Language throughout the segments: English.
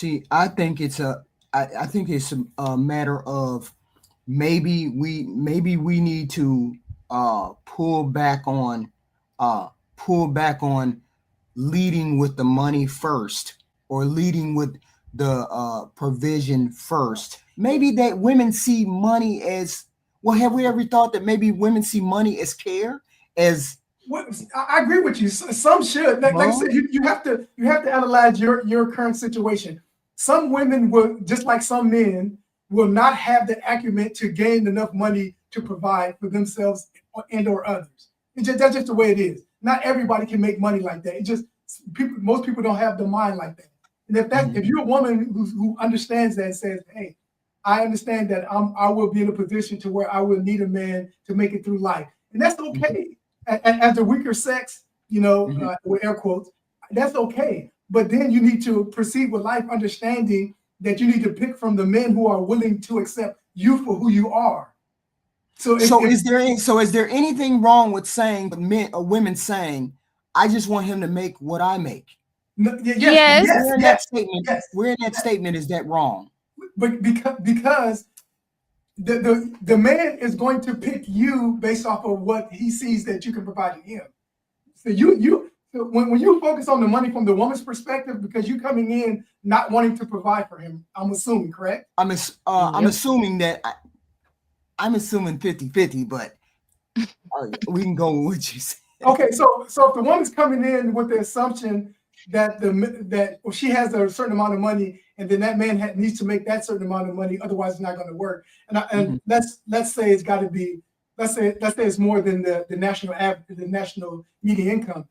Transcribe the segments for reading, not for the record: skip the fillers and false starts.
See, I think it's a matter of maybe we need to pull back on uh pull back on leading with the money first, or leading with the provision first. Maybe that women see money as, well, have we ever thought that maybe women see money as care, as What, I agree with you. Some should, like I said, well, you have to analyze your current situation. Some women will, just like some men, will not have the acumen to gain enough money to provide for themselves and or others. That's just the way it is. Not everybody can make money like that. It just most people don't have the mind like that. And if mhm, you're a woman who understands that and says, "Hey, I understand that I will be in a position to where I will need a man to make it through life," and that's mhm, okay. As the weaker sex, mhm. with air quotes, that's okay. But then you need to proceed with life understanding that you need to pick from the men who are willing to accept you for who you are. So if Is there anything wrong with saying, men or women saying, I just want him to make what I make? yes, Yes. yes, Where in that yes, statement, yes, where in that statement is that wrong? but because the man is going to pick you based off of what he sees that you can provide to him. So so when you focus on the money from the woman's perspective, because you coming in not wanting to provide for him, I'm assuming, correct? I'm Yep. assuming that I'm assuming 50-50, but we can go with what you said. Okay, so if the woman's coming in with the assumption that she has a certain amount of money, and then that man needs to make that certain amount of money, otherwise it's not going to work. And Mhm. let's say it's got to be, let's say it's more than the national average, the national median income.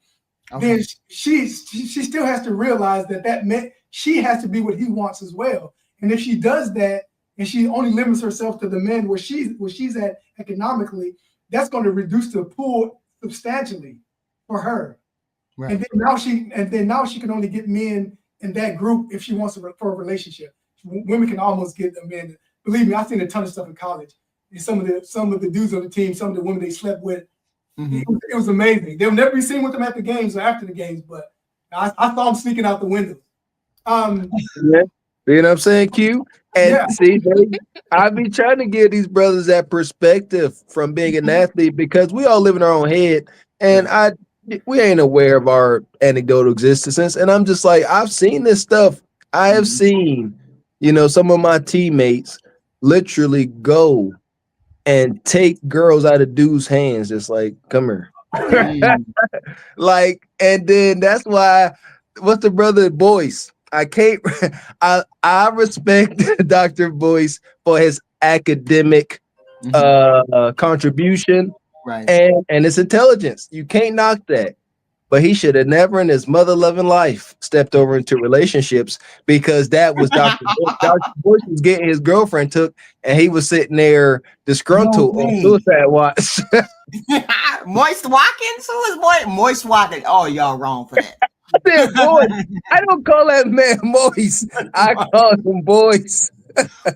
Then Okay. she still has to realize that man, she has to be what he wants as well. And if she does that, and she only limits herself to the men where she's at economically, that's going to reduce the pool substantially for her. And Right. then now she can only get men in that group if she wants for a relationship. Women can almost get a man. Believe me, I've seen a ton of stuff in college. And some of the dudes on the team, some of the women they slept with, it Hmm. was, it was amazing. They'll never be seen with them at the games or after the games, but I saw them sneaking out the windows. Um, Yeah. You know what I'm saying, Q? And yeah, see, I be trying to give these brothers that perspective from being an athlete because we all live in our own head. And Right. we ain't aware of our anecdotal existence. And I'm just like, I've seen this stuff. I have Hmm. seen, some of my teammates literally go and take girls out of dudes' hands, just like, come here. Mm. Like, and then that's why what's the brother Boyce? I can't I respect Dr. Boyce for his academic Hmm. contribution Right. and his intelligence. You can't knock that. But he should have never in his mother loving life stepped over into relationships because that was Dr. Bush. Dr. Bush was getting his girlfriend took and he was sitting there No disgruntled on way. suicide watch. Moist Watkins? Who is Moist Watkins? Oh, y'all wrong for that. Said boys. I don't call that man Moise. I call him boys.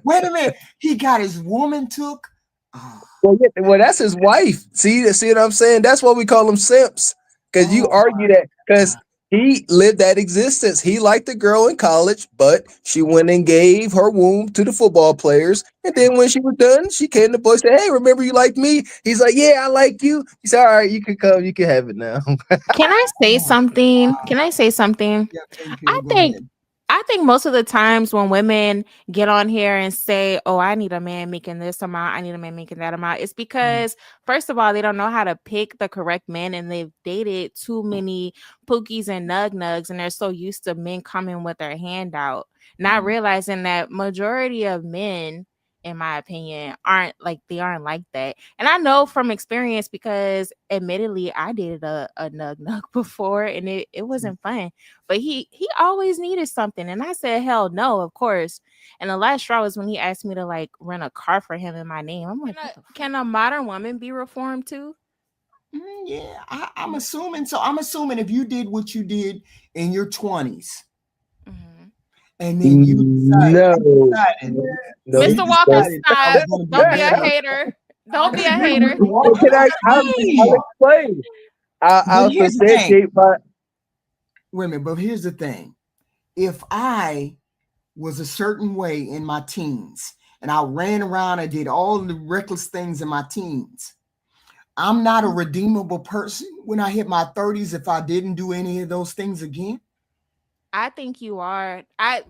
Wait a minute. He got his woman took. Oh, Well, yeah, well, that's his wife. See what I'm saying? That's why we call him simps. Because you oh argue my that because God. he lived that existence. He liked the girl in college, but she went and gave her womb to the football players. And then when she was done, she came to the boy and said, "Hey, remember you like me?" He's like, "Yeah, I like you." He said, "All right, you can come. You can have it now." Can I say Oh, something? wow. Can I say something? Yeah, thank I you. Go think ahead. I think most of the times when women get on here and say, "Oh, I need a man making this amount, I need a man making that amount," it's Mhm. because first of all, they don't know how to pick the correct men, and they've dated too many pookies and nug nugs, and they're so used to men coming with their hand out, not Mhm. realizing that majority of men, in my opinion, aren't like that. And I know from experience because admittedly I dated a nug nug before and it wasn't fun, but he always needed something, and I said, "Hell no, of course." And the last straw was when he asked me to like rent a car for him in my name. I'm like, what the can a modern woman be reformed too? Yeah, I'm assuming so. I'm assuming if you did what you did in your 20s, Mhm. and then No, no, you Mr. you Walker, don't. decided I stop! was going to be a Don't be a man. hater. I Don't be a disagree with hater. Mr. Well, Walker. can I'll Hey, explain. but I'll here's the thing. substantiate my Wait a minute. But here's the thing. If I was a certain way in my teens, and I ran around and did all the reckless things in my teens, I'm not a redeemable person when I hit my 30s if I didn't do any of those things again. I think you are.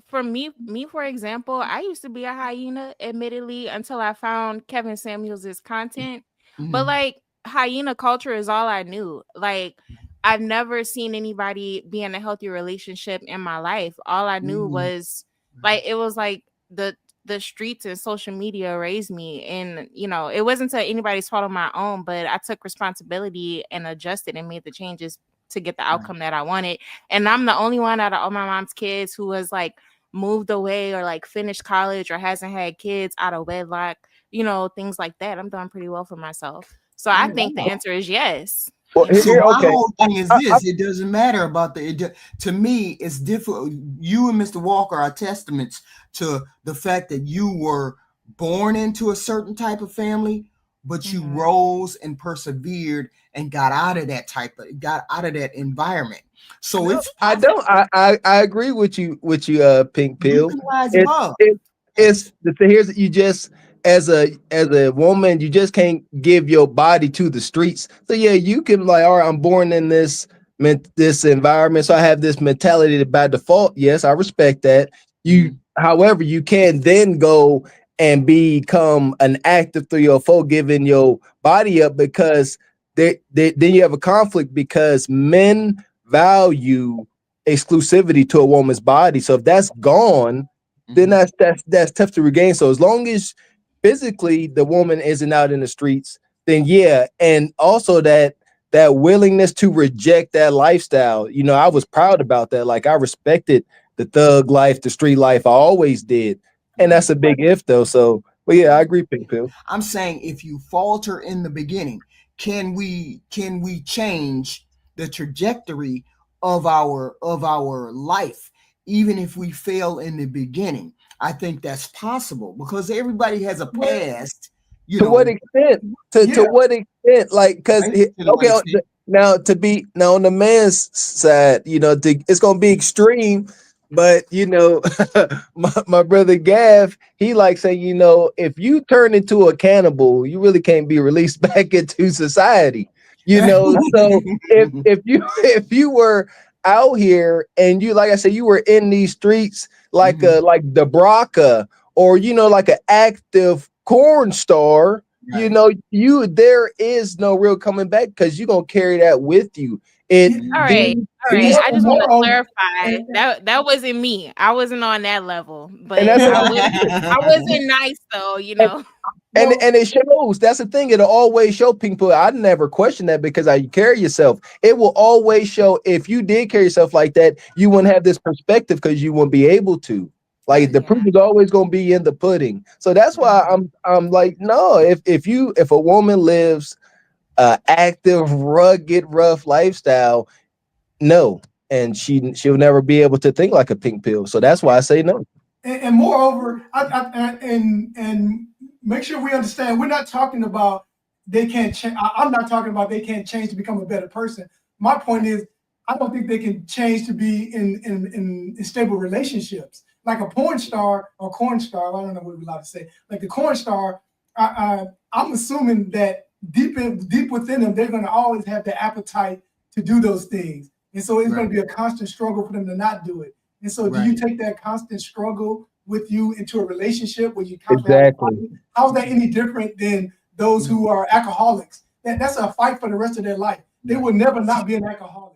For me, for example, I used to be a hyena, admittedly, until I found Kevin Samuels's content. But Mhm. like hyena culture is all I knew. Like I've never seen anybody be in a healthy relationship in my life. All I knew Mhm. was like it was like the streets and social media raised me, and it wasn't to anybody's fault of my own, but I took responsibility and adjusted and made the changes to get the Right. outcome that I wanted. And I'm the only one out of all my mom's kids who has like moved away or like finished college or hasn't had kids out of wedlock, things like that. I'm doing pretty well for myself. So I Yeah, think the answer is yes. Well, So my okay. whole thing is I, this: it doesn't matter about to me, it's difficult. You and Mr. Walker are testaments to the fact that you were born into a certain type of family, but you Mhm. rose and persevered and got out of that environment. So no, it's I possible don't. I agree with you. Pink you pill. can rise It above. it it's Yes. the thing here's you just as a woman, you just can't give your body to the streets. So yeah, you can like, all right, I'm born in this environment, so I have this mentality that by default. Yes, I respect that. You, Mhm. however, you can then go and become an active 304, giving your body up because then you have a conflict because men value exclusivity to a woman's body. So if that's gone, then Mhm. that's tough to regain. So as long as physically the woman isn't out in the streets, then yeah, and also that willingness to reject that lifestyle. I was proud about that. Like I respected the thug life, the street life. I always did, and Right. that's a big if though. So, but yeah, I agree, Pink Pill. I'm saying if you falter in the beginning, can we change the trajectory of our life even if we fail in the beginning? I think that's possible because everybody has a well, past, To what extent? To yeah, what extent? Like, because right? To the what okay, extent? now now on the men's side, it's gonna be extreme, but my brother Gav, he likes saying, if you turn into a cannibal, you really can't be released back into society. So if you if you were out here and you, like I said, you were in these streets Mhm. like the Braca, or like an active corn star, Right. there is no real coming back because you're gonna carry that with you. It yeah, All Mhm. right. these All and right. these more I and just want to moreover, clarify and that wasn't me. I wasn't on that level, and but that's what I I'm was saying. I wasn't nice though. And well, and it shows. That's the thing. It'll always show people. I never question that because how you carry yourself. It will always show. If you did carry yourself like that, you wouldn't have this perspective because you wouldn't be able to. Like Right. the proof Yeah. is always going to be in the pudding. So that's why I'm like, no. If a woman lives active, rugged, rough lifestyle, no, and she'll never be able to think like a pink pill. So that's why I say no. and moreover, and make sure we understand, we're not talking about they can't change. I'm not talking about they can't change to become a better person. My point is, I don't think they can change to be in stable relationships. Like a porn star or corn star, I don't know what we're allowed to say. Like the corn star, I'm assuming that deep within them, they're going to always have the appetite to do those things, and so it's going Right. to be a constant struggle for them to not do it. And so, do you Right. take that constant struggle with you into a relationship where you constantly have to Exactly. fight? How's that any different than those who are alcoholics? That's a fight for the rest of their life. They Right. will never not be an alcoholic.